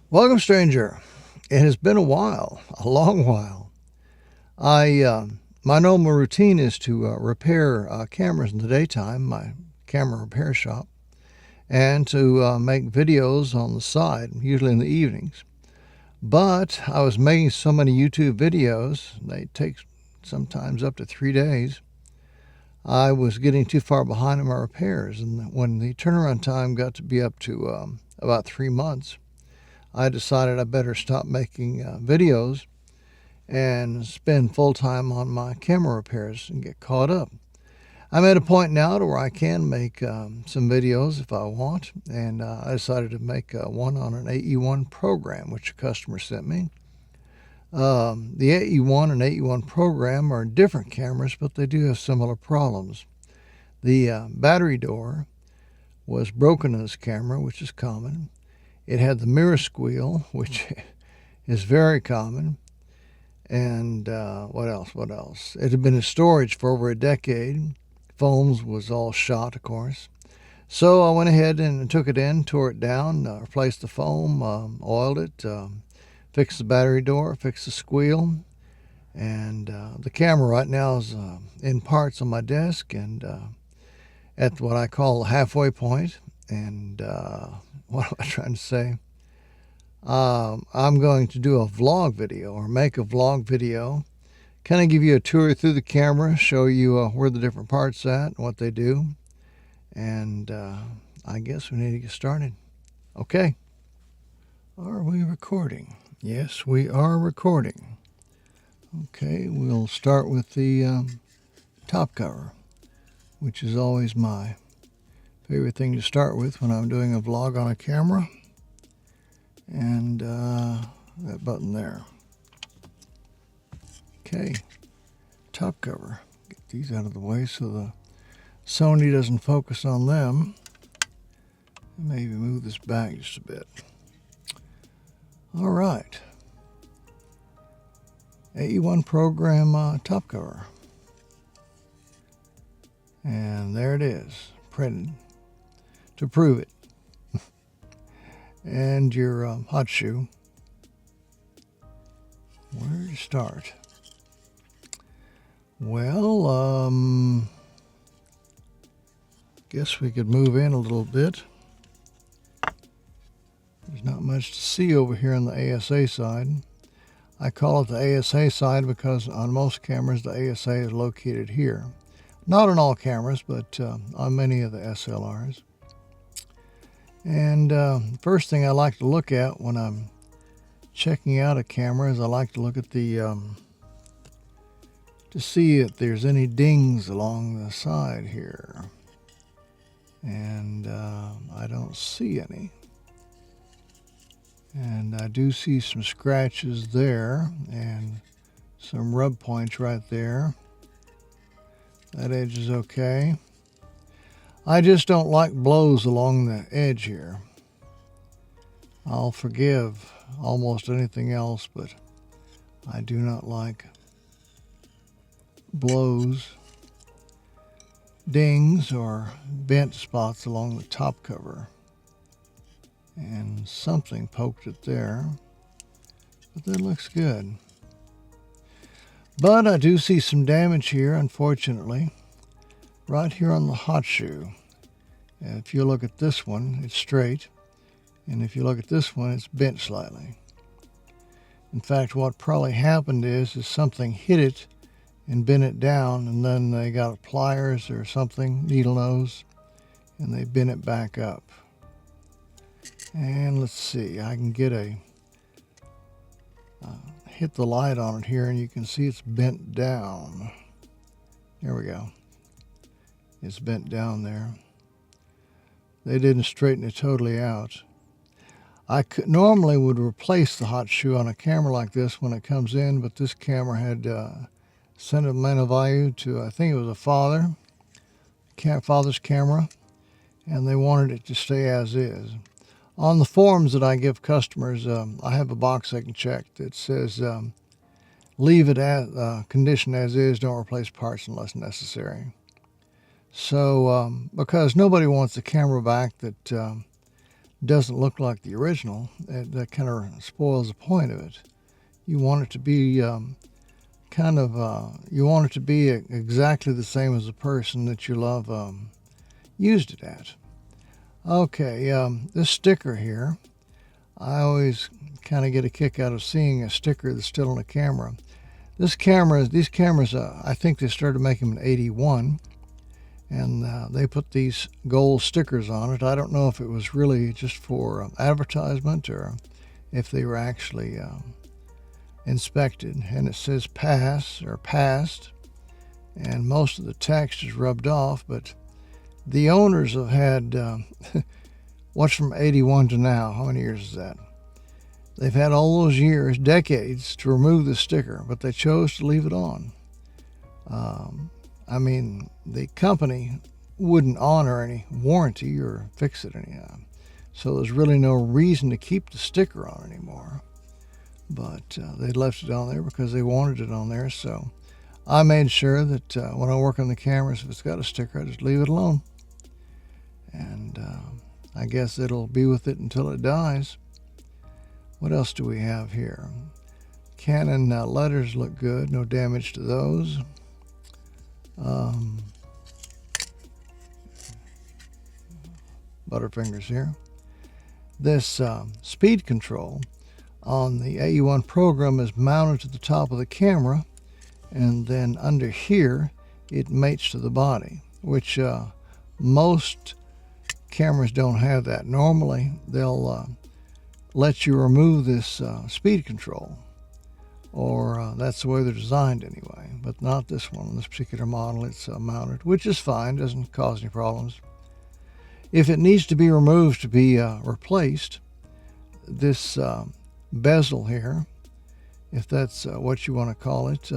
Welcome, stranger. It has been a while, a long while. My normal routine is to repair cameras in the daytime, my camera repair shop, and to make videos on the side, usually in the evenings. But I was making so many YouTube videos, they take sometimes up to 3 days. I was getting too far behind in my repairs, and when the turnaround time got to be up to about 3 months, I decided I better stop making videos and spend full time on my camera repairs and get caught up. I'm at a point now to where I can make some videos if I want, and I decided to make one on an AE-1 program, which a customer sent me. The AE-1 and AE-1 program are different cameras, but they do have similar problems. The battery door was broken in this camera, which is common. It had the mirror squeal, which is very common. And what else? It had been in storage for over a decade. Foams was all shot, of course. So I went ahead and took it in, tore it down, replaced the foam, oiled it, fixed the battery door, fixed the squeal. And the camera right now is in parts on my desk and at what I call the halfway point. And what am I trying to say? I'm going to do a vlog video or make a vlog video, kind of give you a tour through the camera, show you where the different parts at and what they do. And I guess we need to get started. Okay. Are we recording? Yes, we are recording. Okay, we'll start with the top cover, which is always my favorite thing to start with when I'm doing a vlog on a camera. And that button there. Okay, top cover. Get these out of the way so the Sony doesn't focus on them. Maybe move this back just a bit. All right. AE-1 program top cover. And there it is, printed to prove it. And your hot shoe. Where to start? Well, guess we could move in a little bit. There's not much to see over here on the ASA side. I call it the ASA side because on most cameras the ASA is located here. Not on all cameras, but on many of the SLRs. And first thing I like to look at when I'm checking out a camera is I like to look at the to see if there's any dings along the side here. And I don't see any. And I do see some scratches there and some rub points right there. That edge is okay. I just don't like blows along the edge here. I'll forgive almost anything else, but I do not like blows, dings, or bent spots along the top cover. And something poked it there, but that looks good. But I do see some damage here, unfortunately. Right here on the hot shoe. If you look at this one, it's straight. And if you look at this one, it's bent slightly. In fact, what probably happened is something hit it and bent it down, and then they got pliers or something, needle nose, and they bent it back up. And let's see, I can get hit the light on it here, and you can see it's bent down. There we go. It's bent down there. They didn't straighten it totally out. I normally would replace the hot shoe on a camera like this when it comes in, but this camera had sentimental value to, I think it was a father's camera, and they wanted it to stay as is. On the forms that I give customers, I have a box they can check that says leave it as condition as is, don't replace parts unless necessary. So because nobody wants the camera back that doesn't look like the original, that kind of spoils the point of it. You want it to be you want it to be exactly the same as the person that you love used it at. Okay, this sticker here, I always kind of get a kick out of seeing a sticker that's still on a camera. These cameras, I think they started making them in '81, and they put these gold stickers on it. I don't know if it was really just for advertisement or if they were actually inspected. And it says pass or passed, and most of the text is rubbed off, but the owners have had, what's from '81 to now? How many years is that? They've had all those years, decades, to remove the sticker, but they chose to leave it on. I mean, the company wouldn't honor any warranty or fix it anyhow. So there's really no reason to keep the sticker on anymore. But they left it on there because they wanted it on there. So I made sure that when I work on the cameras, if it's got a sticker, I just leave it alone. And I guess it'll be with it until it dies. What else do we have here? Canon letters look good. No damage to those. Butterfingers here. This speed control on the AE-1 program is mounted to the top of the camera, and then under here it mates to the body, which most cameras don't have that. Normally they'll let you remove this speed control, or that's the way they're designed anyway, but not this one. This particular model, it's mounted, which is fine, doesn't cause any problems. If it needs to be removed to be replaced, this bezel here, if that's what you want to call it,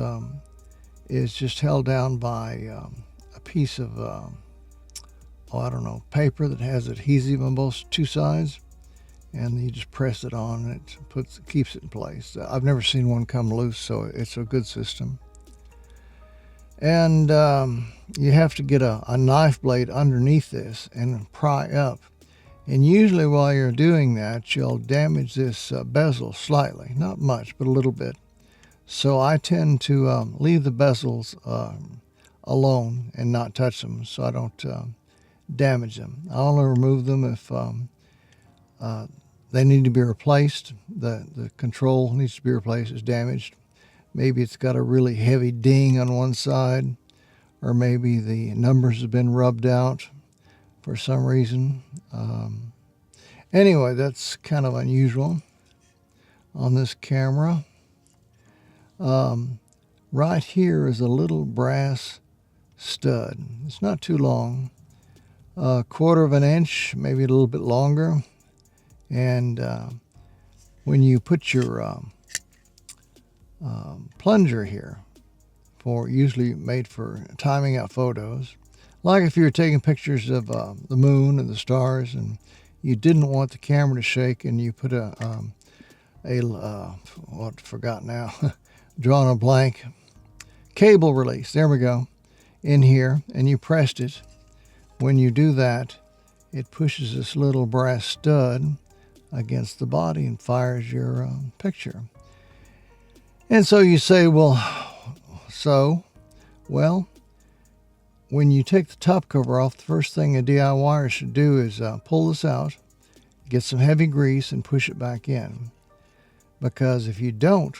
is just held down by a piece of paper that has adhesive on both two sides, and you just press it on and it keeps it in place. I've never seen one come loose, so it's a good system. And you have to get a knife blade underneath this and pry up. And usually while you're doing that, you'll damage this bezel slightly, not much, but a little bit. So I tend to leave the bezels alone and not touch them, so I don't damage them. I only remove them if they need to be replaced. The control needs to be replaced, it's damaged. Maybe it's got a really heavy ding on one side, or maybe the numbers have been rubbed out for some reason. Anyway, that's kind of unusual on this camera. Right here is a little brass stud. It's not too long, 1/4 of an inch, maybe a little bit longer. And when you put your plunger here, usually made for timing out photos, like if you were taking pictures of the moon and the stars and you didn't want the camera to shake, and you put forgot now, drawing a blank, cable release, there we go, in here, and you pressed it. When you do that, it pushes this little brass stud against the body and fires your picture. And so you say, well, when you take the top cover off, the first thing a DIYer should do is pull this out, get some heavy grease, and push it back in. Because if you don't,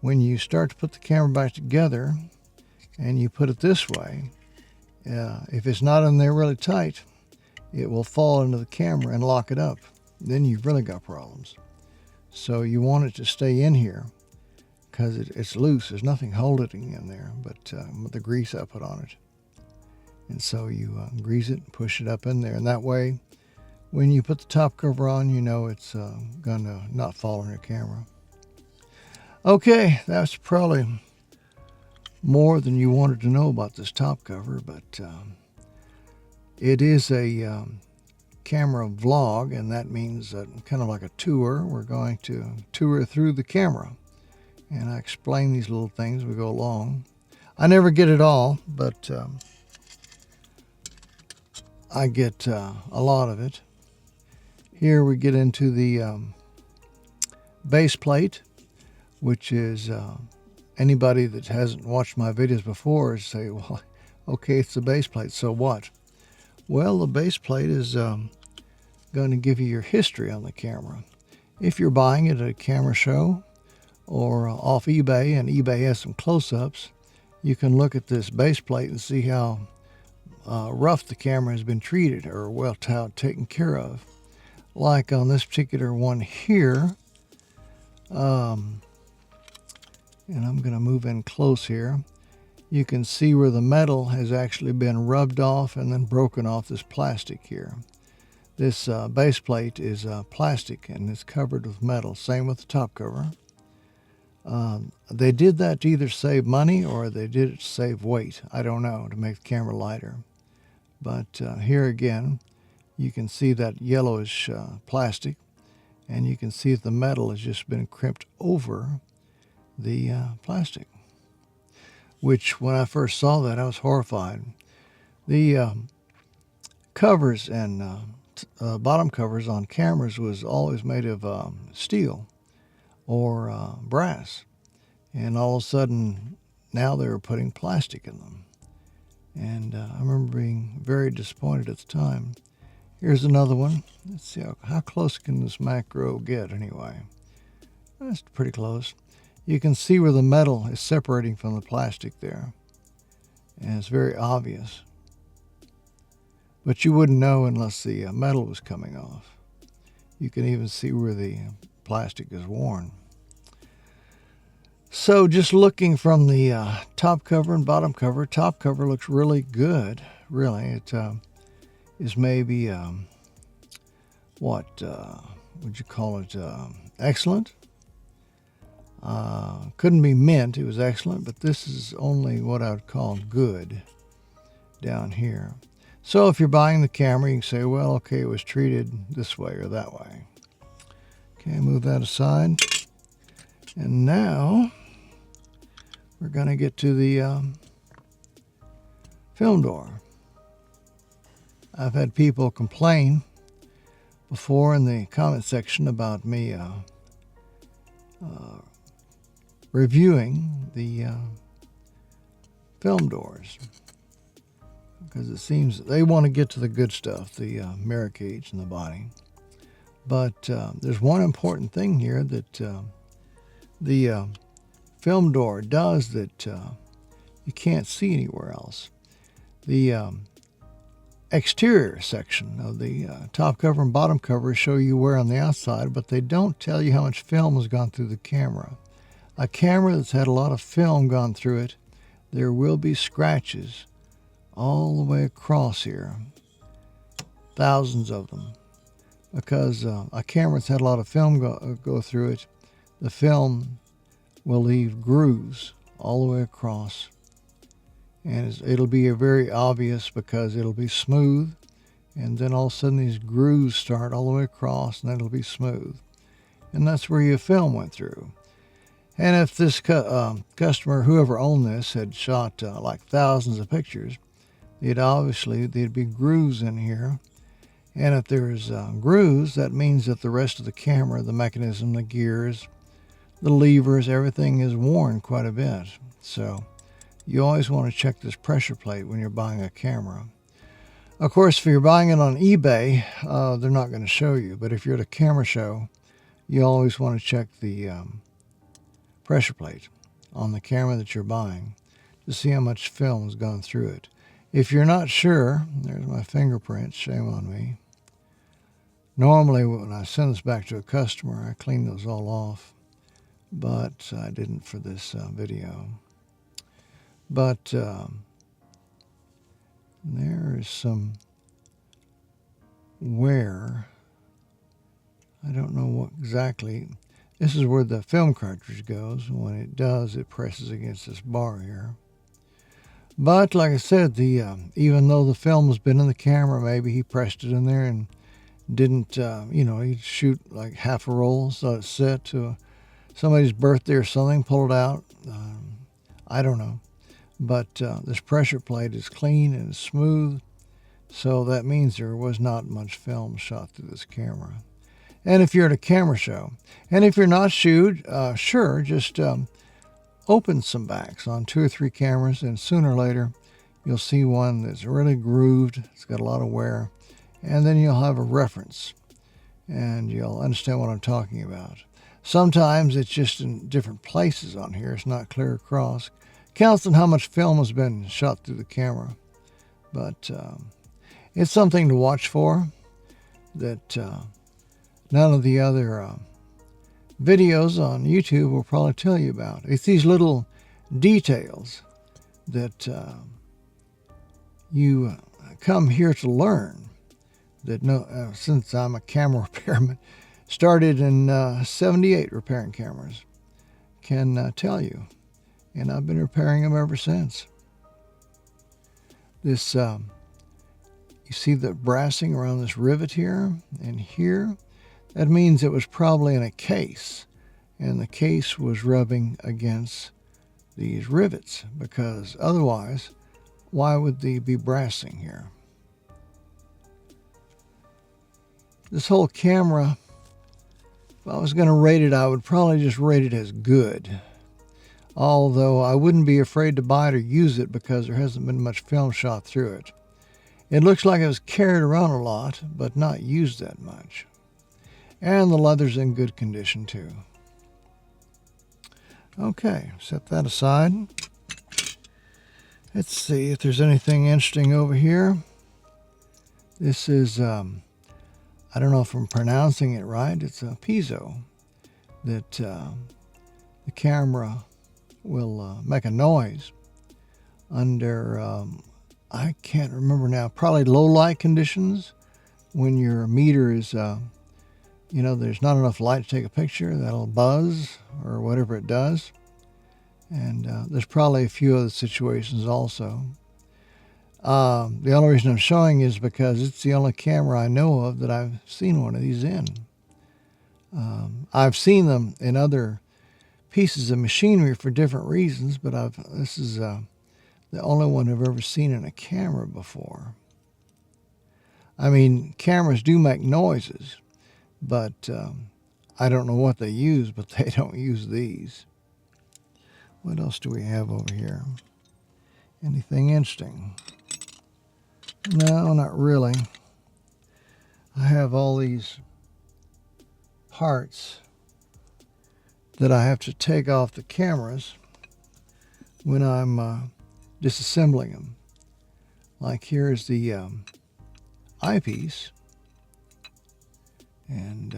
when you start to put the camera back together and you put it this way, if it's not in there really tight, it will fall into the camera and lock it up. Then you've really got problems. So you want it to stay in here because it's loose. There's nothing holding it in there but the grease I put on it. And so you grease it and push it up in there. And that way, when you put the top cover on, you know it's going to not fall on your camera. Okay, that's probably more than you wanted to know about this top cover, but it is a camera vlog, and that means kind of like a tour. We're going to tour through the camera, and I explain these little things as we go along. I never get it all, but I get a lot of it. Here we get into the base plate, which is anybody that hasn't watched my videos before say, well, okay, it's the base plate, so what? Well, the base plate is going to give you your history on the camera. If you're buying it at a camera show or off eBay, and eBay has some close-ups, you can look at this base plate and see how rough the camera has been treated, or well taken care of. Like on this particular one here, and I'm going to move in close here, you can see where the metal has actually been rubbed off and then broken off this plastic here. This base plate is plastic and it's covered with metal. Same with the top cover. They did that to either save money or they did it to save weight. I don't know, to make the camera lighter. But here again, you can see that yellowish plastic, and you can see that the metal has just been crimped over the plastic, which when I first saw that, I was horrified. The covers and bottom covers on cameras was always made of steel or brass, and all of a sudden now they were putting plastic in them, and I remember being very disappointed at the time. Here's another one. Let's see how close can this macro get anyway. That's pretty close. You can see where the metal is separating from the plastic there, and it's very obvious. But you wouldn't know unless the metal was coming off. You can even see where the plastic is worn. So just looking from the top cover and bottom cover, top cover looks really good. Really, it is maybe what would you call it? Excellent. Couldn't be mint. It was excellent, but this is only what I would call good down here. So if you're buying the camera, you can say, well, okay, it was treated this way or that way. Okay, move that aside. And now we're going to get to the film door. I've had people complain before in the comment section about me reviewing the film doors, because it seems they want to get to the good stuff, the mirror cage and the body. But there's one important thing here that the film door does that you can't see anywhere else. The exterior section of the top cover and bottom cover show you wear on the outside, but they don't tell you how much film has gone through the camera. A camera that's had a lot of film gone through it, there will be scratches all the way across here, thousands of them, because a camera that's had a lot of film go through it, the film will leave grooves all the way across, and it'll be very obvious because it'll be smooth, and then all of a sudden these grooves start all the way across, and then it'll be smooth, and that's where your film went through. And if this customer, whoever owned this, had shot like thousands of pictures, there'd be grooves in here. And if there's grooves, that means that the rest of the camera, the mechanism, the gears, the levers, everything is worn quite a bit. So you always want to check this pressure plate when you're buying a camera. Of course, if you're buying it on eBay, they're not going to show you. But if you're at a camera show, you always want to check the pressure plate on the camera that you're buying to see how much film has gone through it. If you're not sure, there's my fingerprints, shame on me. Normally when I send this back to a customer, I clean those all off, but I didn't for this video. But there is some wear. I don't know what exactly. This is where the film cartridge goes. When it does, it presses against this bar here. But like I said, even though the film has been in the camera, maybe he pressed it in there and didn't, he'd shoot like half a roll, so it's set to somebody's birthday or something, pull it out. I don't know. But this pressure plate is clean and smooth, so that means there was not much film shot through this camera. and if you're at a camera show. And if you're not sure, just open some backs on 2 or 3 cameras, and sooner or later you'll see one that's really grooved, it's got a lot of wear, and then you'll have a reference and you'll understand what I'm talking about. Sometimes it's just in different places on here, it's not clear across. Counts on how much film has been shot through the camera, but it's something to watch for that none of the other videos on YouTube will probably tell you about. It's these little details that you come here to learn. That since I'm a camera repairman, started in '78 repairing cameras, can tell you, and I've been repairing them ever since. This, you see the brassing around this rivet here and here? That means it was probably in a case, and the case was rubbing against these rivets, because otherwise, why would they be brassing here? This whole camera, if I was going to rate it, I would probably just rate it as good. Although I wouldn't be afraid to buy it or use it because there hasn't been much film shot through it. It looks like it was carried around a lot, but not used that much. And the leather's in good condition too. Okay, set that aside. Let's see if there's anything interesting over here. This is, I don't know if I'm pronouncing it right. It's a piezo that the camera will make a noise under, I can't remember now, probably low light conditions when your meter is, there's not enough light to take a picture. That'll buzz or whatever it does. And there's probably a few other situations also. The only reason I'm showing is because it's the only camera I know of that I've seen one of these in. I've seen them in other pieces of machinery for different reasons, but this is the only one I've ever seen in a camera before. I mean, cameras do make noises, but I don't know what they use, but they don't use these. What else do we have over here? Anything interesting? No, not really. I have all these parts that I have to take off the cameras when I'm disassembling them. Like here's the eyepiece, and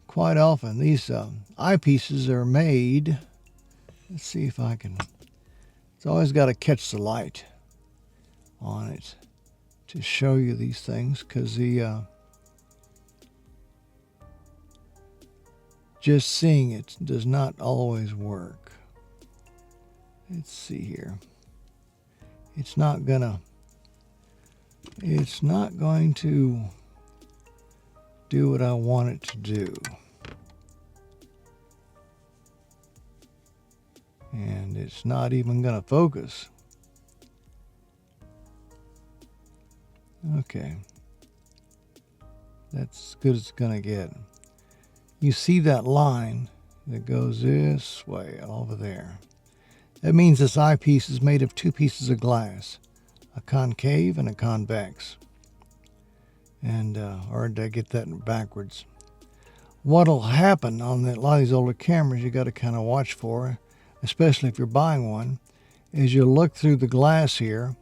quite often these eyepieces are made, let's see if I can, it's always got to catch the light on it to show you these things, because the just seeing it does not always work. Let's see here. It's not going to do what I want it to do. And it's not even going to focus. Okay. That's as good as it's going to get. You see that line that goes this way over there. That means this eyepiece is made of 2 pieces of glass, a concave and a convex. And, or did I get that backwards? What'll happen on a lot of these older cameras, you got to kind of watch for, especially if you're buying one, is you'll look through the glass here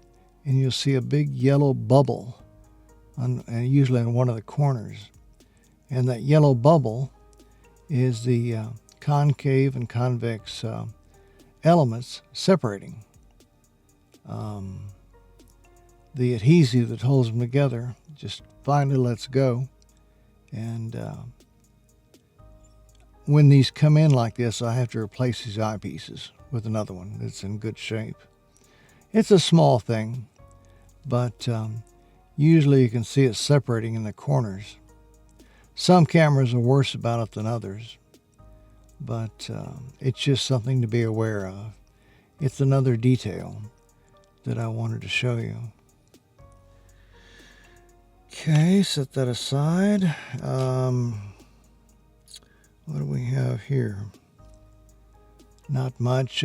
and you'll see a big yellow bubble, and usually in one of the corners. And that yellow bubble is the concave and convex elements separating. The adhesive that holds them together just finally lets go. And when these come in like this, I have to replace these eyepieces with another one that's in good shape. It's a small thing, but usually you can see it separating in the corners. Some cameras are worse about it than others, but it's just something to be aware of. It's another detail that I wanted to show you. Okay, set that aside. What do we have here? Not much.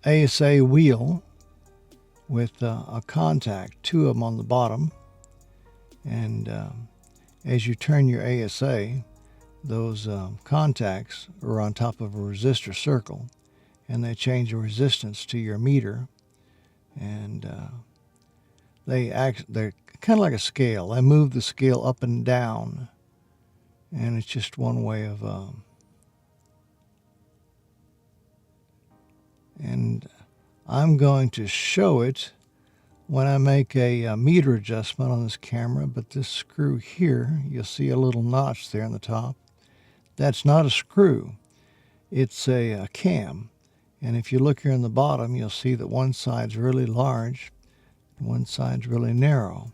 ASA wheel with a contact, two of them on the bottom. And as you turn your ASA, those contacts are on top of a resistor circle, and they change the resistance to your meter. And they're kind of like a scale. They move the scale up and down, and it's just one way of and I'm going to show it when I make a meter adjustment on this camera. But this screw here, you'll see a little notch there on the top. That's not a screw, it's a cam. And if you look here in the bottom, you'll see that one side's really large, one side's really narrow.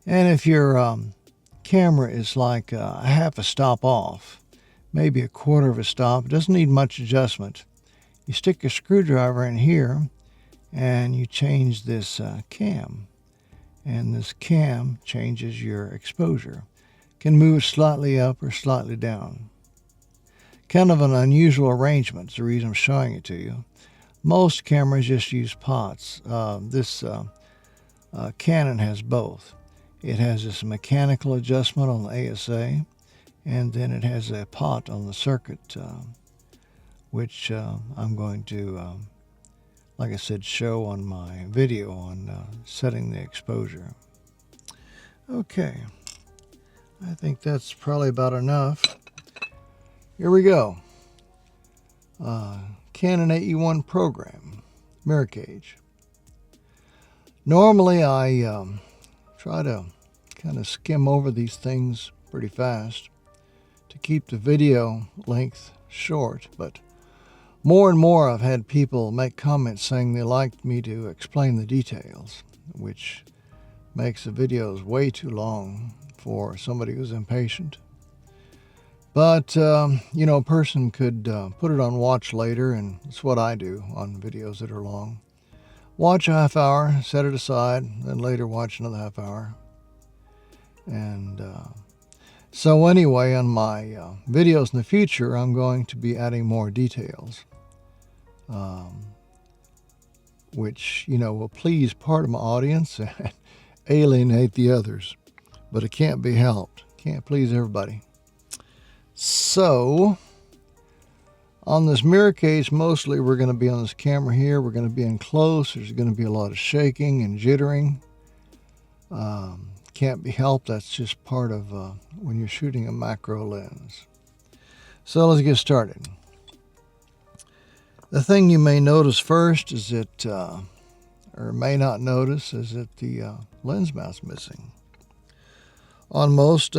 And if your camera is like a half a stop off, maybe a quarter of a stop, it doesn't need much adjustment. You stick your screwdriver in here and you change this cam. And this cam changes your exposure. Can move slightly up or slightly down. Kind of an unusual arrangement is the reason I'm showing it to you. Most cameras just use pots. This Canon has both. It has this mechanical adjustment on the ASA, and then it has a pot on the circuit, which I'm going to, like I said, show on my video on setting the exposure. Okay, I think that's probably about enough. Here we go. Canon AE-1 program, mirror cage. Normally I try to kind of skim over these things pretty fast to keep the video length short, but more and more I've had people make comments saying they like me to explain the details, which makes the videos way too long for somebody who's impatient. But, you know, a person could put it on watch later, and it's what I do on videos that are long. Watch a half hour, set it aside, then later watch another half hour. And so anyway, on my videos in the future, I'm going to be adding more details, which, you know, will please part of my audience and alienate the others. But it can't be helped. Can't please everybody. So, on this mirror cage, mostly we're going to be on this camera here. We're going to be in close. There's going to be a lot of shaking and jittering. Can't be helped. That's just part of when you're shooting a macro lens. So let's get started. The thing you may notice first is that, or may not notice, is that the lens mount's missing. On most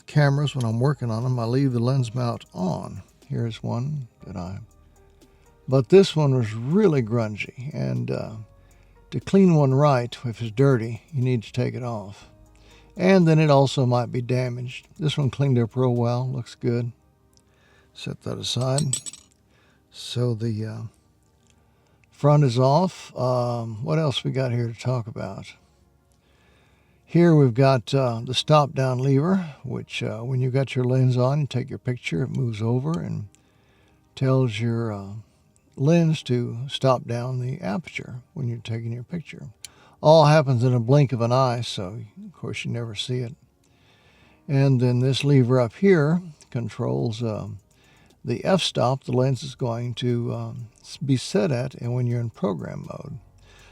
cameras, when I'm working on them, I leave the lens mount on. Here's one but this one was really grungy, and to clean one right, if it's dirty, you need to take it off. And then it also might be damaged. This one cleaned up real well, looks good. Set that aside. So the front is off. What else we got here to talk about? Here we've got the stop down lever, which when you've got your lens on, you take your picture, it moves over and tells your lens to stop down the aperture when you're taking your picture. All happens in a blink of an eye, so of course you never see it. And then this lever up here controls the f-stop the lens is going to be set at, and when you're in program mode.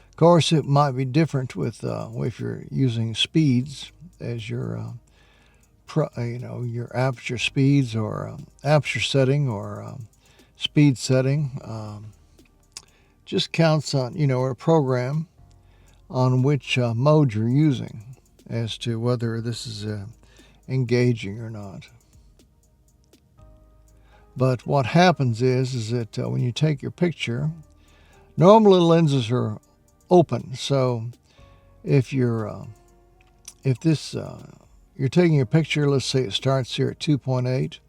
Of course, it might be different with if you're using speeds as your your aperture speeds or aperture setting or speed setting. Just counts on a program on which mode you're using as to whether this is engaging or not. But what happens is that when you take your picture, normally lenses are open. So if you're taking your picture, let's say it starts here at 2.8.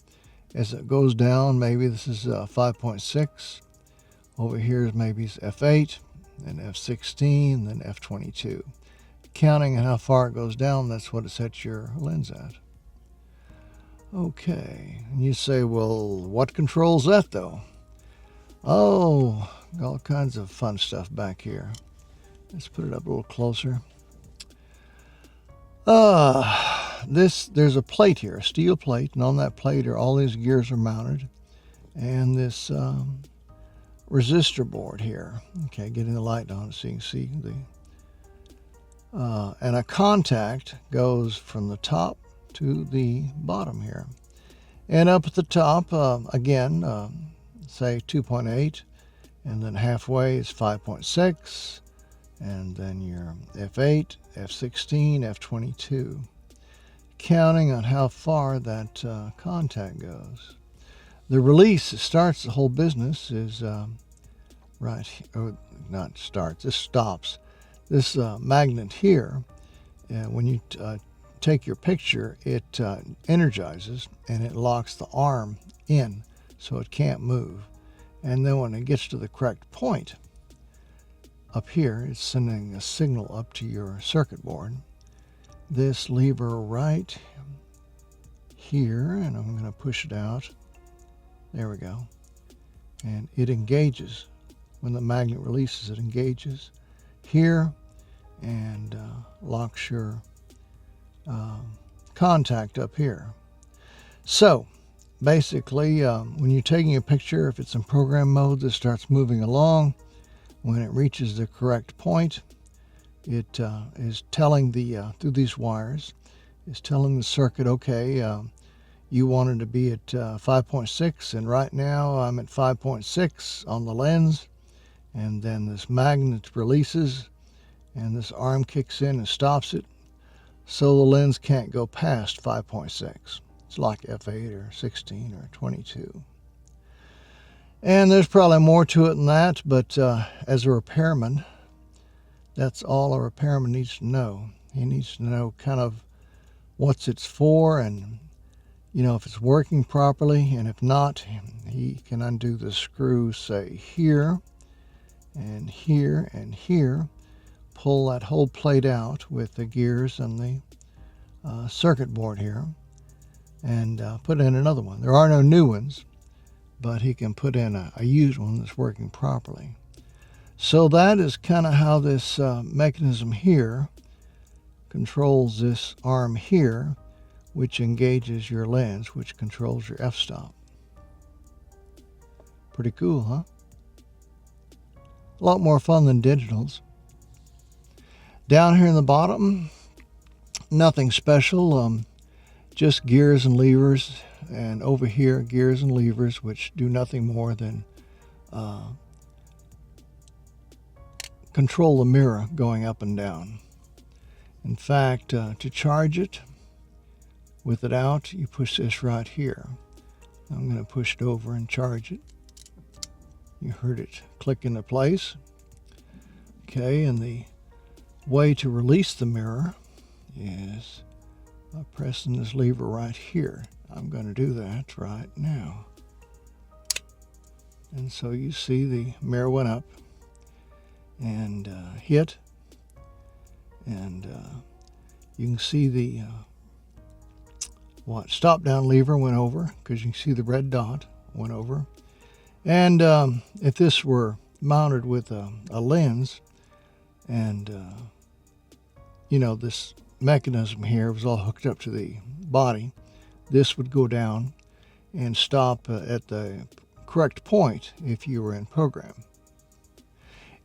As it goes down, maybe this is 5.6. Over here is maybe f8, then f16, then f22. Counting how far it goes down, that's what it sets your lens at. Okay, and you say, well, what controls that though? Oh, all kinds of fun stuff back here. Let's put it up a little closer. There's a plate here, a steel plate, and on that plate all these gears are mounted, and this resistor board here. Okay, getting the light on so you can see the. And a contact goes from the top to the bottom here, and up at the top again, say 2.8, and then halfway is 5.6. And then your F8, F16, F22, counting on how far that contact goes. The release that starts the whole business is right here, or not starts, this stops. This magnet here, when you take your picture, it energizes and it locks the arm in so it can't move. And then when it gets to the correct point, up here, it's sending a signal up to your circuit board. This lever right here, and I'm going to push it out. There we go. And it engages. When the magnet releases, it engages here and locks your contact up here. So basically, when you're taking a picture, if it's in program mode, this starts moving along. When it reaches the correct point, it is telling through these wires, is telling the circuit, okay, you wanted to be at 5.6, and right now I'm at 5.6 on the lens. And then this magnet releases, and this arm kicks in and stops it, so the lens can't go past 5.6. It's like F8 or 16 or 22. And there's probably more to it than that, but as a repairman, that's all a repairman needs to know. He needs to know kind of what it's for, and if it's working properly, and if not, he can undo the screw, say here and here and here, pull that whole plate out with the gears and the circuit board here, and put in another one. There are no new ones, but he can put in a used one that's working properly. So that is kind of how this mechanism here controls this arm here, which engages your lens, which controls your f-stop. Pretty cool, huh? A lot more fun than digitals. Down here in the bottom, nothing special, just gears and levers. And over here, gears and levers, which do nothing more than control the mirror going up and down. In fact, to charge it with it out, you push this right here. I'm going to push it over and charge it. You heard it click into place. Okay, and the way to release the mirror is by pressing this lever right here. I'm going to do that right now. And so you see the mirror went up and hit, and you can see the stop down lever went over, because you can see the red dot went over. And if this were mounted with a lens, and this mechanism here was all hooked up to the body, this would go down and stop at the correct point if you were in program.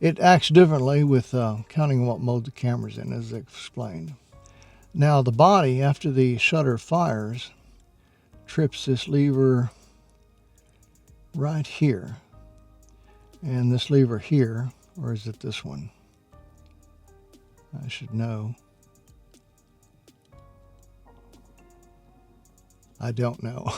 It acts differently with counting what mode the camera's in, as I explained. Now the body, after the shutter fires, trips this lever right here, and this lever here, or is it this one? I should know. I don't know.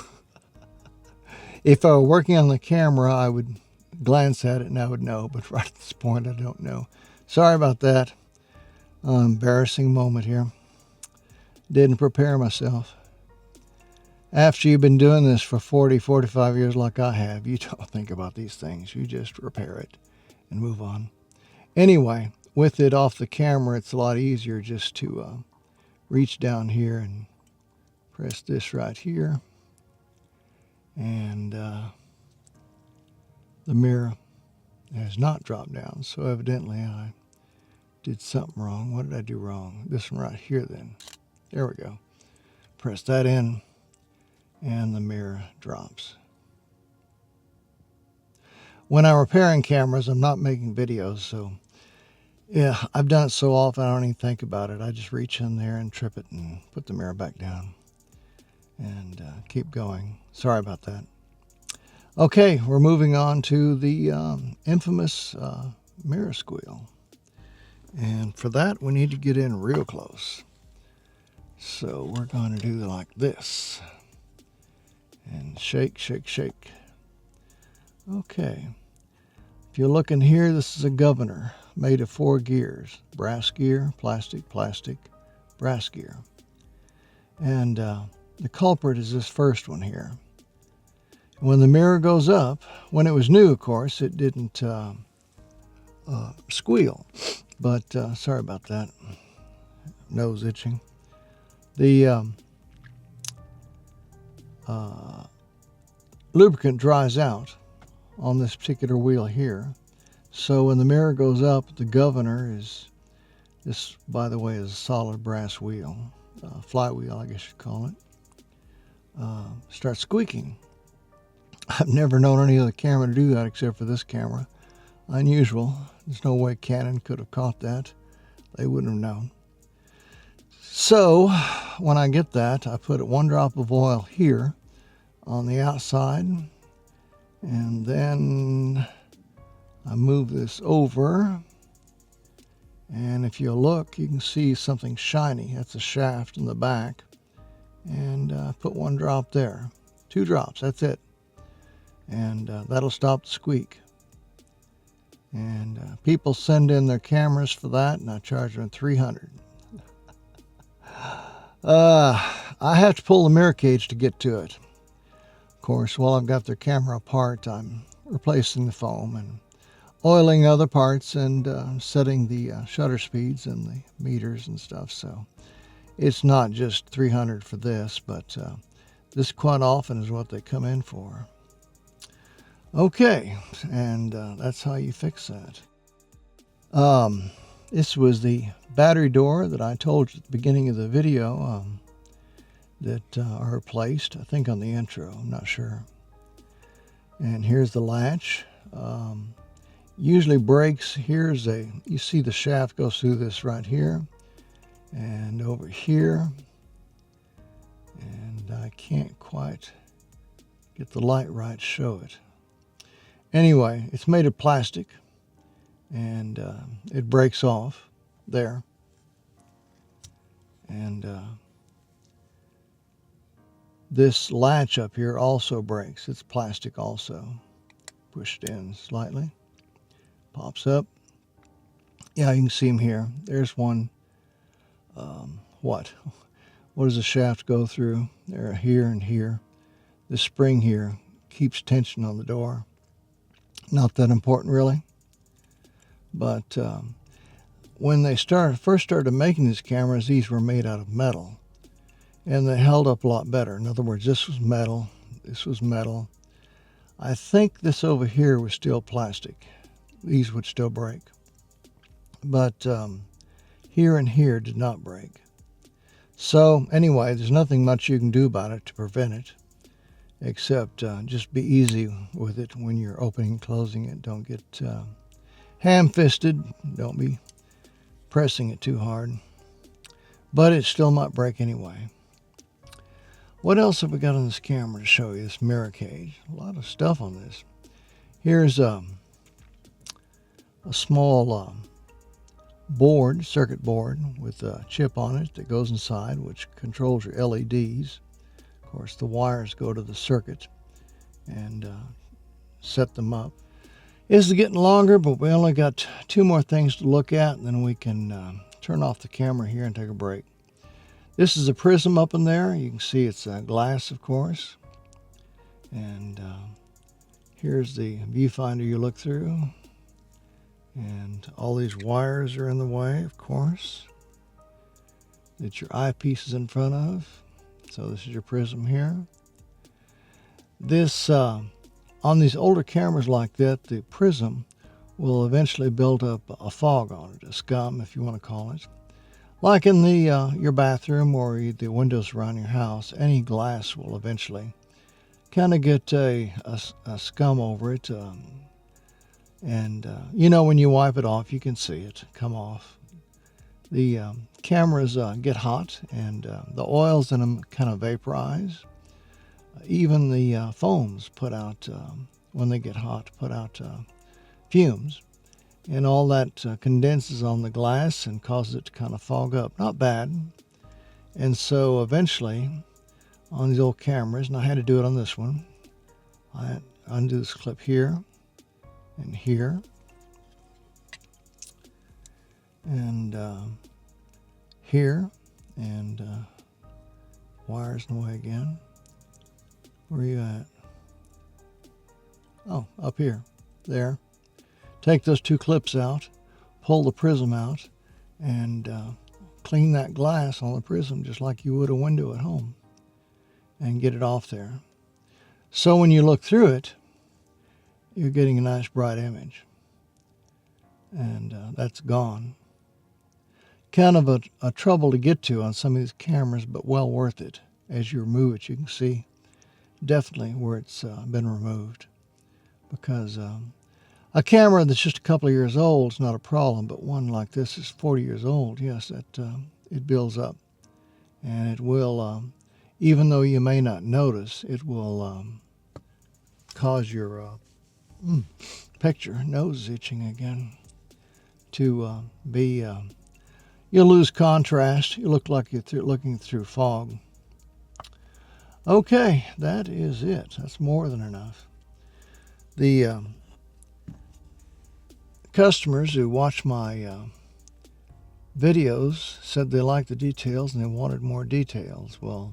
If I were working on the camera, I would glance at it and I would know, but right at this point, I don't know. Sorry about that. Embarrassing moment here. Didn't prepare myself. After you've been doing this for 40, 45 years like I have, you don't think about these things. You just repair it and move on. Anyway, with it off the camera, it's a lot easier just to reach down here and press this right here, and the mirror has not dropped down. So evidently I did something wrong. What did I do wrong? This one right here then. There we go. Press that in and the mirror drops. When I'm repairing cameras, I'm not making videos, so yeah, I've done it so often I don't even think about it. I just reach in there and trip it and put the mirror back down and keep going. Sorry about that. Okay, we're moving on to the infamous mirror squeal. And for that, we need to get in real close. So we're going to do like this. And shake, shake, shake. Okay. If you're looking here, this is a governor made of 4 gears. Brass gear, plastic, plastic, brass gear. And the culprit is this first one here. When the mirror goes up, when it was new, of course, it didn't squeal. But sorry about that. Nose itching. The lubricant dries out on this particular wheel here. So when the mirror goes up, the governor is, this, by the way, is a solid brass wheel, flywheel, I guess you'd call it, starts squeaking. I've never known any other camera to do that except for this camera. Unusual. There's no way Canon could have caught that. They wouldn't have known. So when I get that, I put 1 drop of oil here on the outside, and then I move this over, and if you look, you can see something shiny. That's a shaft in the back, and put 1 drop there. 2 drops, that's it. And that'll stop the squeak. And people send in their cameras for that, and I charge them $300. I have to pull the mirror cage to get to it. Of course, while I've got their camera apart, I'm replacing the foam and oiling other parts and setting the shutter speeds and the meters and stuff. So it's not just $300 for this, but this quite often is what they come in for. Okay, and that's how you fix that. This was the battery door that I told you at the beginning of the video that are replaced, I think on the intro, I'm not sure. And here's the latch. Usually breaks, here's you see the shaft goes through this right here and over here. And I can't quite get the light right to show it. Anyway, it's made of plastic, and it breaks off there. And this latch up here also breaks. It's plastic also. Pushed in slightly. Pops up. Yeah, you can see them here. There's one. What does the shaft go through? There, here and here. This spring here keeps tension on the door. Not that important, really. But when they first started making these cameras, these were made out of metal. And they held up a lot better. In other words, this was metal. This was metal. I think this over here was still plastic. These would still break. But here and here did not break. So anyway, there's nothing much you can do about it to prevent it, except just be easy with it when you're opening and closing it. Don't get ham-fisted. Don't be pressing it too hard. But it still might break anyway. What else have we got on this camera to show you? This mirror cage. A lot of stuff on this. Here's a small board, circuit board, with a chip on it that goes inside, which controls your LEDs. Of course, the wires go to the circuit and set them up. This is getting longer, but we only got 2 more things to look at, and then we can turn off the camera here and take a break. This is a prism up in there. You can see it's glass, of course. And here's the viewfinder you look through. And all these wires are in the way, of course, that your eyepiece is in front of. So this is your prism here. This, on these older cameras like that, the prism will eventually build up a fog on it, a scum, if you want to call it. Like in the your bathroom or the windows around your house, any glass will eventually kind of get a scum over it. You know, when you wipe it off, you can see it come off. The cameras get hot, and the oils in them kind of vaporize. Even the foams put out, when they get hot, put out fumes. And all that condenses on the glass and causes it to kind of fog up. Not bad. And so eventually, on these old cameras, and I had to do it on this one, I undo this clip here and here. And here. And wires in the way again. Where are you at? Oh, up here. There. Take those two clips out, pull the prism out, and clean that glass on the prism just like you would a window at home, and get it off there. So when you look through it, you're getting a nice bright image. And that's gone. Kind of a trouble to get to on some of these cameras, but well worth it. As you remove it, you can see definitely where it's been removed. Because a camera that's just a couple of years old is not a problem, but one like this is 40 years old. Yes, it builds up. And it will, even though you may not notice, it will cause your picture, nose itching again, to be, you'll lose contrast. You look like you're looking through fog. Okay, that is it. That's more than enough. The customers who watch my videos said they liked the details and they wanted more details. Well,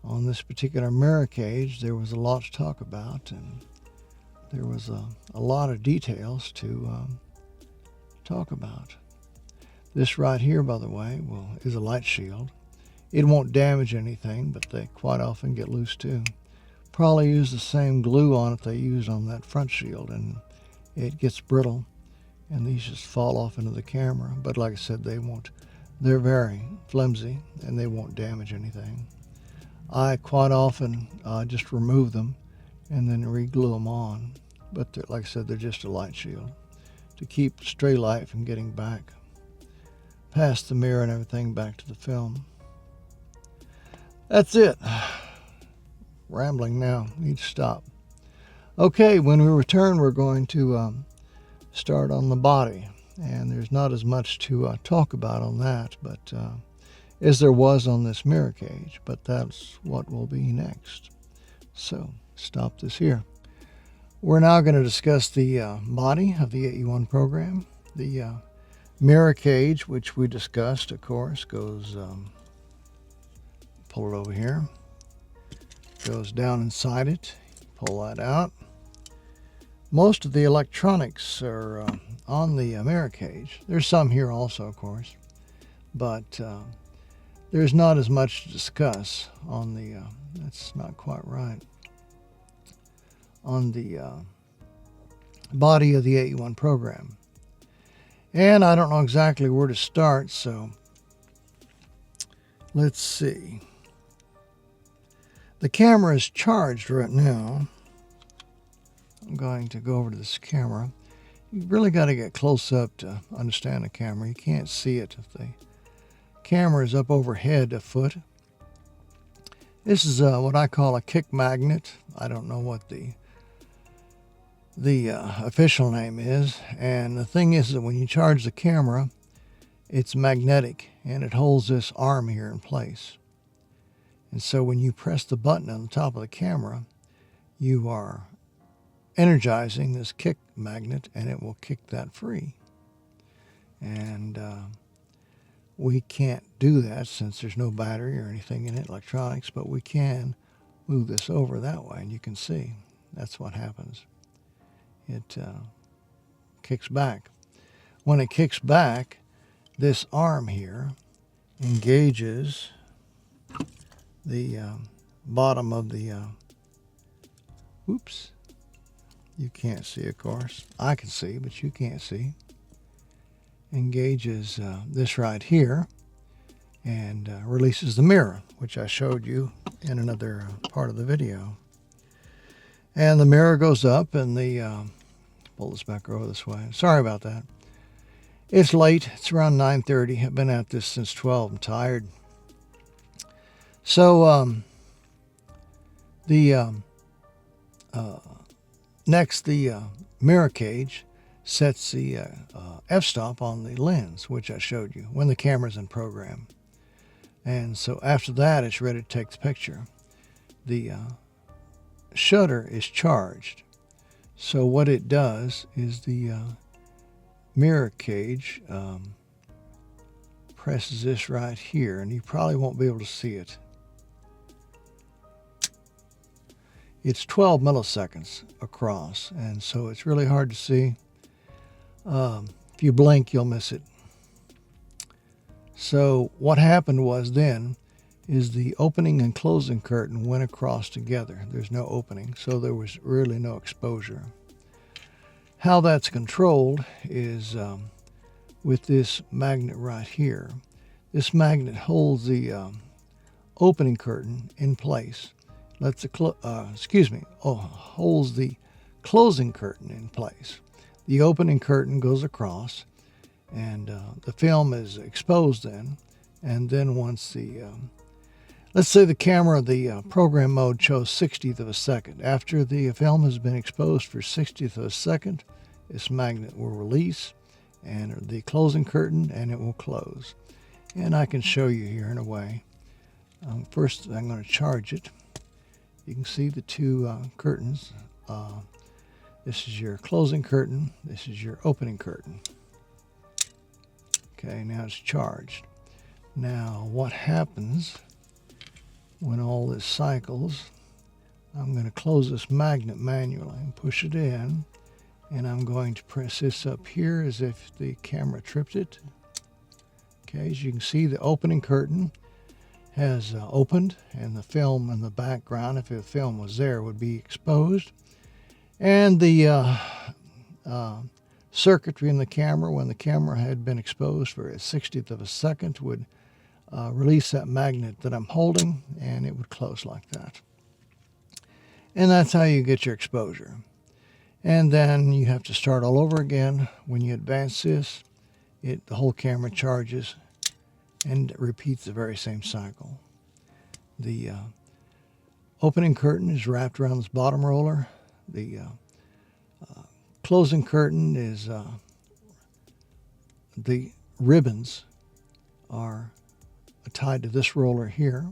on this particular mirror cage, there was a lot to talk about, and there was a lot of details to talk about. This right here, by the way, is a light shield. It won't damage anything, but they quite often get loose too. Probably use the same glue on it they used on that front shield, and it gets brittle, and these just fall off into the camera. But like I said, they won't. They're very flimsy, and they won't damage anything. I quite often just remove them and then re-glue them on. But like I said, they're just a light shield to keep stray light from getting back past the mirror and everything back to the film. That's it. Rambling now. Need to stop. Okay, when we return, we're going to start on the body. And there's not as much to talk about on that, but as there was on this mirror cage. But that's what will be next. So, stop this here. We're now going to discuss the body of the AE-1 program. The mirror cage, which we discussed, of course, goes... pull it over here. Goes down inside it. Pull that out. Most of the electronics are on the mirror cage. There's some here also, of course, but there's not as much to discuss on the, that's not quite right, on the body of the AE-1 program. And I don't know exactly where to start, so let's see. The camera is charged right now. I'm going to go over to this camera. You really got to get close up to understand the camera. You can't see it if the camera is up overhead a foot. This is what I call a kick magnet. I don't know what the official name is. And the thing is that when you charge the camera, it's magnetic and it holds this arm here in place. And so when you press the button on the top of the camera, you are energizing this kick magnet, and it will kick that free. And we can't do that since there's no battery or anything in it, electronics, but we can move this over that way, and you can see that's what happens. It kicks back. when it kicks back, this arm here engages the bottom of the, oops, you can't see, of course. I can see, but you can't see. Engages this right here and releases the mirror, which I showed you in another part of the video. And the mirror goes up, and the pull this back over this way. Sorry about that. It's late. It's around 9:30. I've been at this since 12. I'm tired. So next, the mirror cage sets the f-stop on the lens, which I showed you, when the camera's in program. And so after that, it's ready to take the picture. The shutter is charged. So what it does is the mirror cage presses this right here, and you probably won't be able to see it. It's 12 milliseconds across, and so it's really hard to see. If you blink, you'll miss it. So what happened was then is the opening and closing curtain went across together. There's no opening, so there was really no exposure. How that's controlled is with this magnet right here. This magnet holds the opening curtain in place. Lets the holds the closing curtain in place. The opening curtain goes across, and the film is exposed then. And then once the let's say the camera, the program mode chose 60th of a second. After the film has been exposed for 60th of a second, this magnet will release and the closing curtain, and it will close. And I can show you here in a way. First, I'm going to charge it. You can see the two curtains. This is your closing curtain. This is your opening curtain. Okay, now it's charged. Now, what happens when all this cycles, I'm going to close this magnet manually and push it in, and I'm going to press this up here as if the camera tripped it. Okay, as you can see, the opening curtain has opened, and the film in the background, if the film was there, would be exposed. And the circuitry in the camera, when the camera had been exposed for a 60th of a second, would release that magnet that I'm holding, and it would close like that. And that's how you get your exposure. And then you have to start all over again. When you advance this, the whole camera charges and repeats the very same cycle. The opening curtain is wrapped around this bottom roller. The closing curtain is, the ribbons are tied to this roller here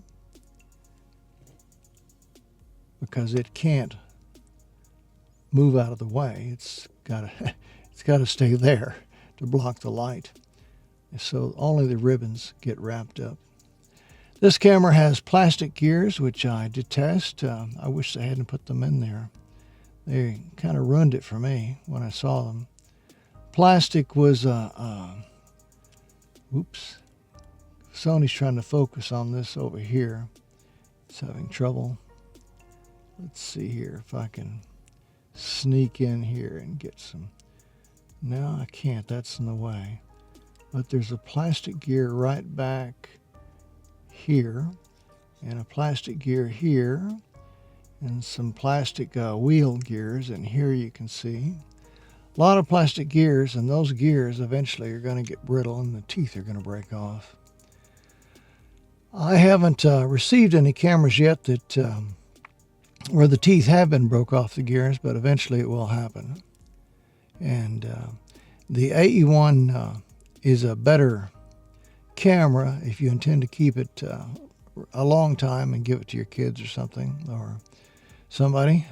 because it can't move out of the way. It's got to stay there to block the light. So only the ribbons get wrapped up. This camera has plastic gears, which I detest. I wish they hadn't put them in there. They kind of ruined it for me when I saw them. Plastic was, oops. Sony's trying to focus on this over here. It's having trouble. Let's see here if I can sneak in here and get some. No, I can't. That's in the way. But there's a plastic gear right back here, and a plastic gear here, and some plastic wheel gears, and here you can see a lot of plastic gears, and those gears eventually are going to get brittle and the teeth are going to break off. I haven't received any cameras yet that where the teeth have been broke off the gears, but eventually it will happen. And the AE-1 is a better camera if you intend to keep it a long time and give it to your kids or something, or somebody.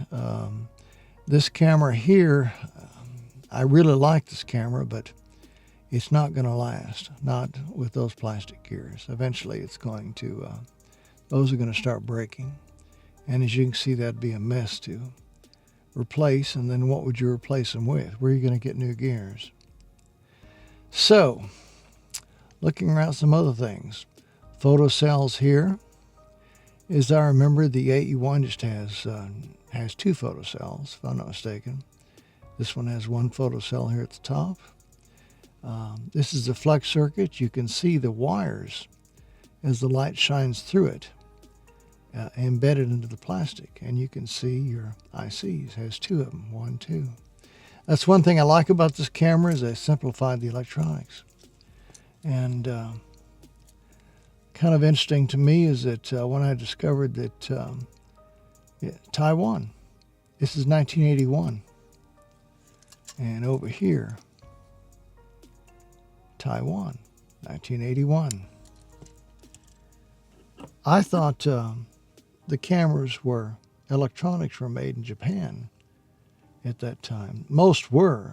This camera here, I really like this camera, but it's not going to last, not with those plastic gears. Eventually it's going to, those are going to start breaking. And as you can see, that'd be a mess to replace. And then what would you replace them with? Where are you going to get new gears? So, looking around some other things. Photocells here. As I remember, the AE-1 just has 2 photocells, if I'm not mistaken. This one has 1 photocell here at the top. This is the flex circuit. You can see the wires as the light shines through it, embedded into the plastic. And you can see your ICs. It has 2 of them, 1, 2. That's one thing I like about this camera, is they simplified the electronics. And kind of interesting to me is that when I discovered that Taiwan, this is 1981. And over here, Taiwan, 1981. I thought the cameras electronics were made in Japan at that time. Most were.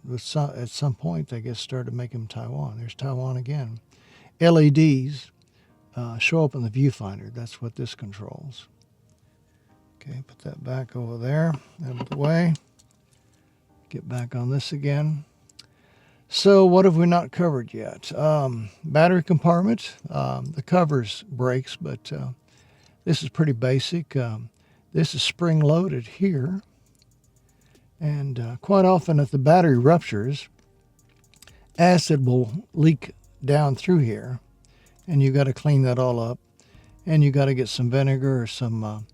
At some point, I guess, started making them Taiwan. There's Taiwan again. LEDs show up in the viewfinder. That's what this controls. Okay, put that back over there, out of the way. Get back on this again. So what have we not covered yet? Battery compartment. The cover's breaks, but this is pretty basic. This is spring-loaded here. And quite often if the battery ruptures, acid will leak down through here. And you got to clean that all up. And you got to get some vinegar or some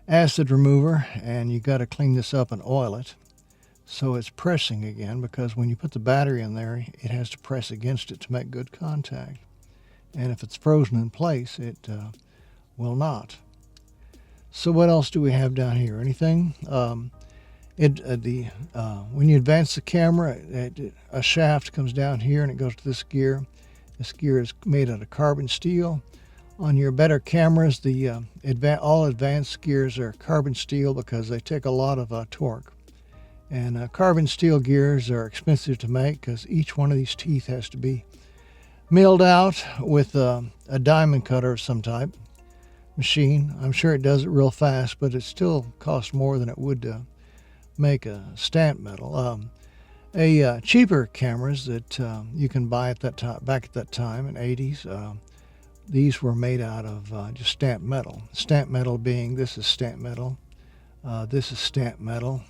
acid remover. And you got to clean this up and oil it. So it's pressing again, because when you put the battery in there, it has to press against it to make good contact. And if it's frozen in place, it will not. So what else do we have down here? Anything? When you advance the camera, a shaft comes down here and it goes to this gear. This gear is made out of carbon steel. On your better cameras, all advanced gears are carbon steel because they take a lot of torque. And carbon steel gears are expensive to make because each one of these teeth has to be milled out with a diamond cutter of some type machine. I'm sure it does it real fast, but it still costs more than it would to make a stamp metal. Cheaper cameras that you can buy at that time, back at that time in the 80s, these were made out of just stamped metal. Stamped metal being, this is stamped metal, this is stamped metal,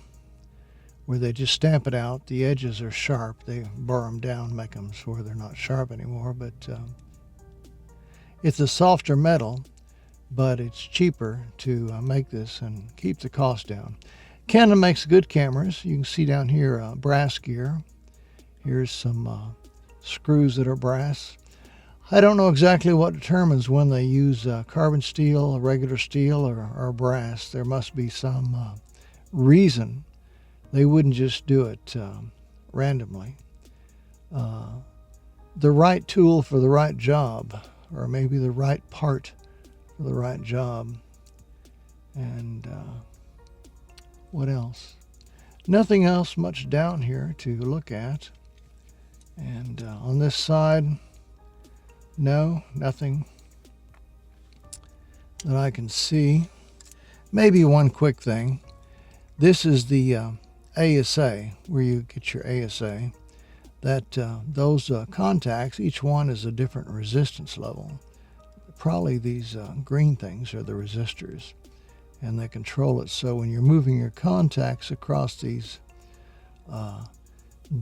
where they just stamp it out. The edges are sharp. They burr them down, make them so they're not sharp anymore. But it's a softer metal, but it's cheaper to make this and keep the cost down. Canon makes good cameras. You can see down here brass gear. Here's some screws that are brass. I don't know exactly what determines when they use carbon steel, regular steel, or brass. There must be some reason. They wouldn't just do it randomly. The right tool for the right job, or maybe the right part for the right job. And what else? Nothing else much down here to look at. And on this side, no, nothing that I can see. Maybe one quick thing. This is the ASA, where you get your ASA. Those contacts, each one is a different resistance level. Probably these green things are the resistors, and they control it. So when you're moving your contacts across these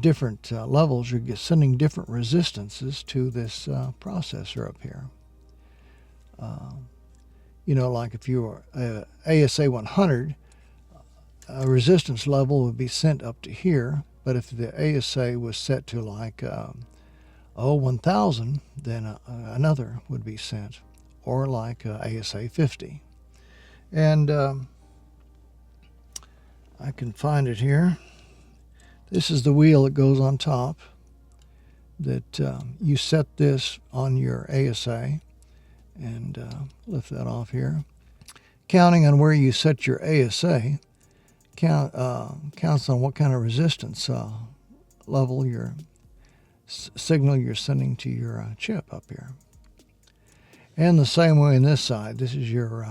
different levels, you're sending different resistances to this processor up here. Like if you were ASA 100, a resistance level would be sent up to here, but if the ASA was set to like 1000, then another would be sent, or like ASA 50. And I can find it here. This is the wheel that goes on top, that you set this on your ASA, and lift that off here. Counting on where you set your ASA, counts on what kind of resistance level your signal you're sending to your chip up here. And the same way on this side. This is your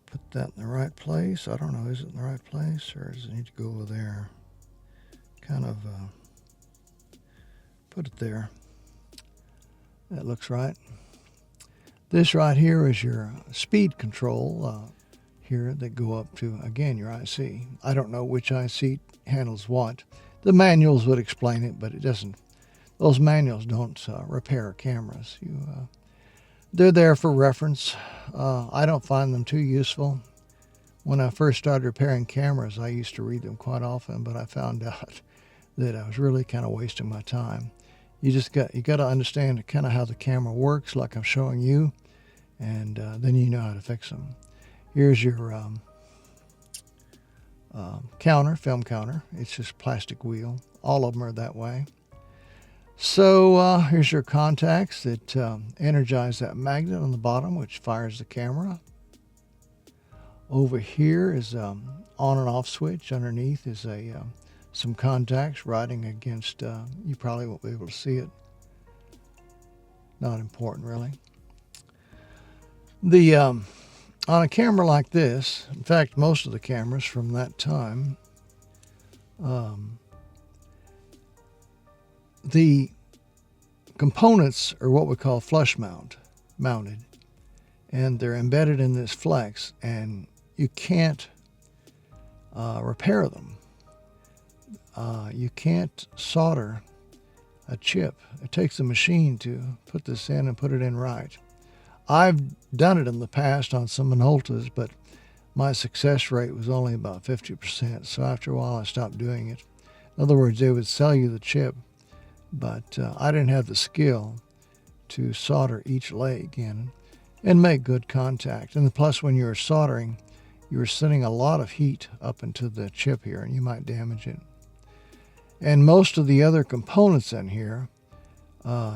put that in the right place. I don't know, is it in the right place, or does it need to go over there? Kind of put it there. That looks right. This right here is your speed control here that go up to, again, your IC. I don't know which IC handles what. The manuals would explain it, but it doesn't. Those manuals don't repair cameras. They're there for reference. I don't find them too useful. When I first started repairing cameras, I used to read them quite often, but I found out that I was really kind of wasting my time. You got to understand kind of how the camera works, like I'm showing you, and then you know how to fix them. Here's your counter, film counter. It's just plastic wheel. All of them are that way. So here's your contacts that energize that magnet on the bottom, which fires the camera. Over here is on and off switch. Underneath is some contacts riding against, you probably won't be able to see it. Not important, really. On a camera like this, in fact, most of the cameras from that time, the components are what we call flush mounted, and they're embedded in this flex, and you can't repair them. You can't solder a chip. It takes a machine to put this in and put it in right. I've done it in the past on some Minoltas, but my success rate was only about 50%, so after a while I stopped doing it. In other words, they would sell you the chip, but I didn't have the skill to solder each leg in and make good contact. And plus, when you were soldering, you were sending a lot of heat up into the chip here, and you might damage it. And most of the other components in here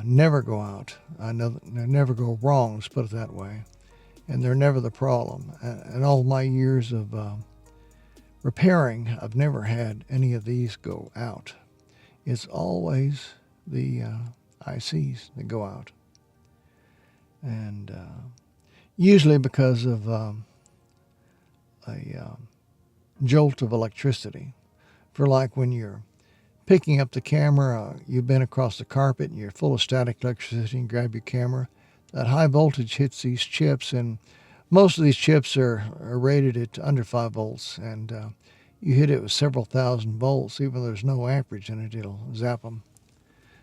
never go out. They never go wrong, let's put it that way. And they're never the problem. And all my years of repairing, I've never had any of these go out. It's always the ICs that go out. And usually because of a jolt of electricity. For like when you're picking up the camera, you've been across the carpet and you're full of static electricity and grab your camera, that high voltage hits these chips, and most of these chips are rated at under 5 volts, and you hit it with several thousand volts, even though there's no amperage in it, it'll zap them.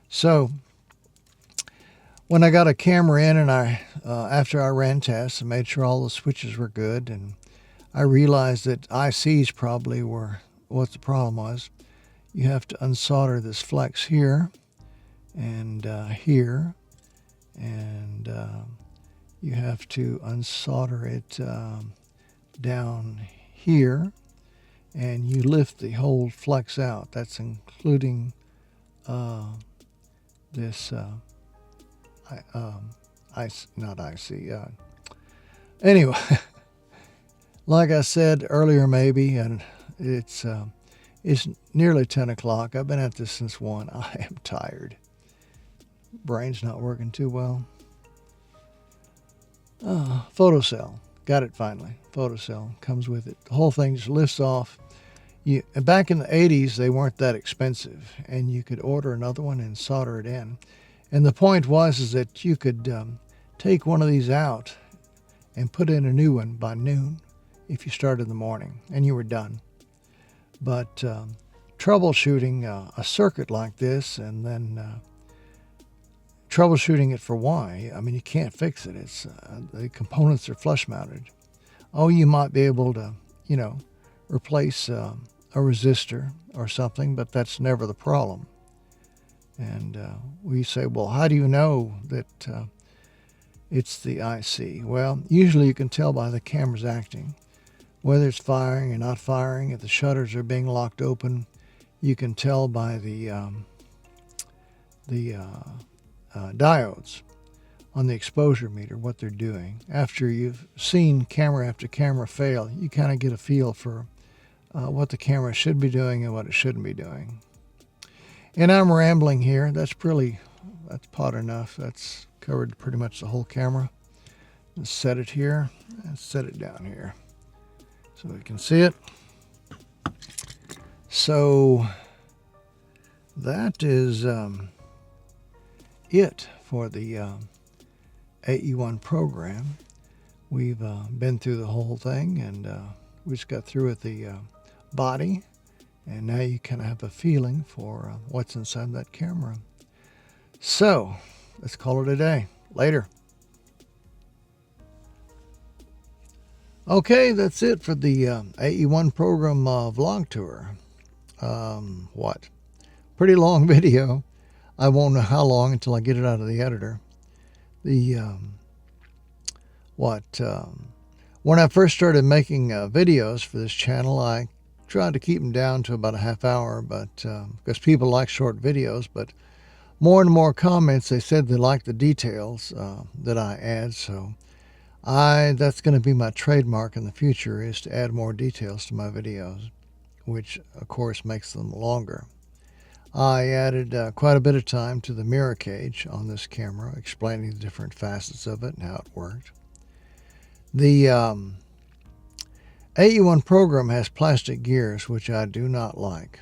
So when I got a camera in, and after I ran tests and made sure all the switches were good, and I realized that ICs probably were what the problem was. You have to unsolder this flex here and here, and you have to unsolder it down here, and you lift the whole flex out. That's including this anyway, like I said earlier, maybe, and it's nearly 10 o'clock. I've been at this since 1. I am tired. Brain's not working too well. Photocell. Got it finally. Photocell comes with it. The whole thing just lifts off. Back in the 80s, they weren't that expensive, and you could order another one and solder it in. And the point was that you could take one of these out and put in a new one by noon if you started in the morning, and you were done. But troubleshooting a circuit like this, and then troubleshooting it for why, I mean, you can't fix it. It's the components are flush mounted. Oh, you might be able to, replace a resistor or something, but that's never the problem. And we say, well, how do you know that it's the IC? Well, usually you can tell by the camera's acting. Whether it's firing or not firing, if the shutters are being locked open, you can tell by the diodes on the exposure meter what they're doing. After you've seen camera after camera fail, you kind of get a feel for what the camera should be doing and what it shouldn't be doing. And I'm rambling here. That's pot enough. That's covered pretty much the whole camera. Let's set it here and set it down here so we can see it. So that is it for the AE-1 program. We've been through the whole thing, and we just got through with the body, and now you kind of have a feeling for what's inside that camera. So let's call it a day. Later. Okay, that's it for the AE-1 program vlog tour. What? Pretty long video. I won't know how long until I get it out of the editor. When I first started making videos for this channel, I tried to keep them down to about a half hour, but because people like short videos, but more and more comments, they said they like the details that I add, so that's going to be my trademark in the future, is to add more details to my videos, which of course makes them longer. I added quite a bit of time to the mirror cage on this camera, explaining the different facets of it and how it worked. The AE-1 program has plastic gears, which I do not like.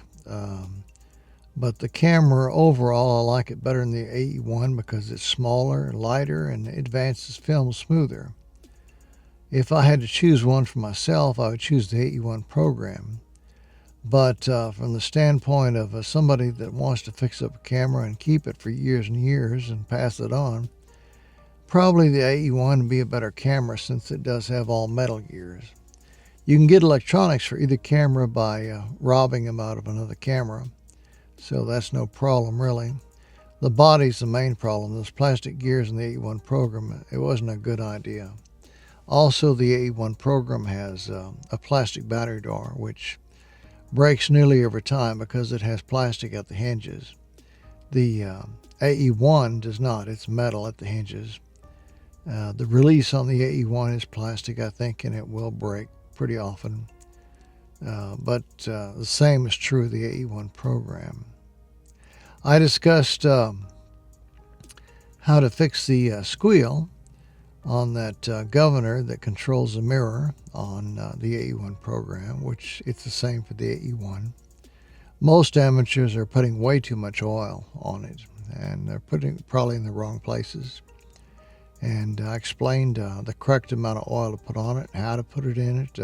But the camera overall, I like it better than the AE-1 because it's smaller, lighter, and advances film smoother. If I had to choose one for myself, I would choose the AE-1 program. But from the standpoint of somebody that wants to fix up a camera and keep it for years and years and pass it on, probably the AE-1 would be a better camera since it does have all metal gears. You can get electronics for either camera by robbing them out of another camera, so that's no problem really. The body's the main problem. Those plastic gears in the AE-1 program, it wasn't a good idea. Also, the AE-1 program has a plastic battery door, which breaks nearly every time because it has plastic at the hinges. The AE-1 does not. It's metal at the hinges. The release on the AE-1 is plastic, I think, and it will break pretty often. But the same is true of the AE-1 program. I discussed how to fix the squeal on that governor that controls the mirror on the AE-1 program, which it's the same for the AE-1. Most amateurs are putting way too much oil on it, and they're putting it probably in the wrong places. And I explained the correct amount of oil to put on it, how to put it in it.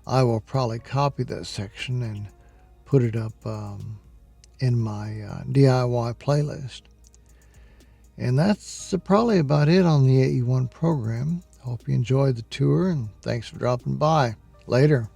I will probably copy that section and put it up in my DIY playlist. And that's probably about it on the AE-1 program. Hope you enjoyed the tour, and thanks for dropping by. Later.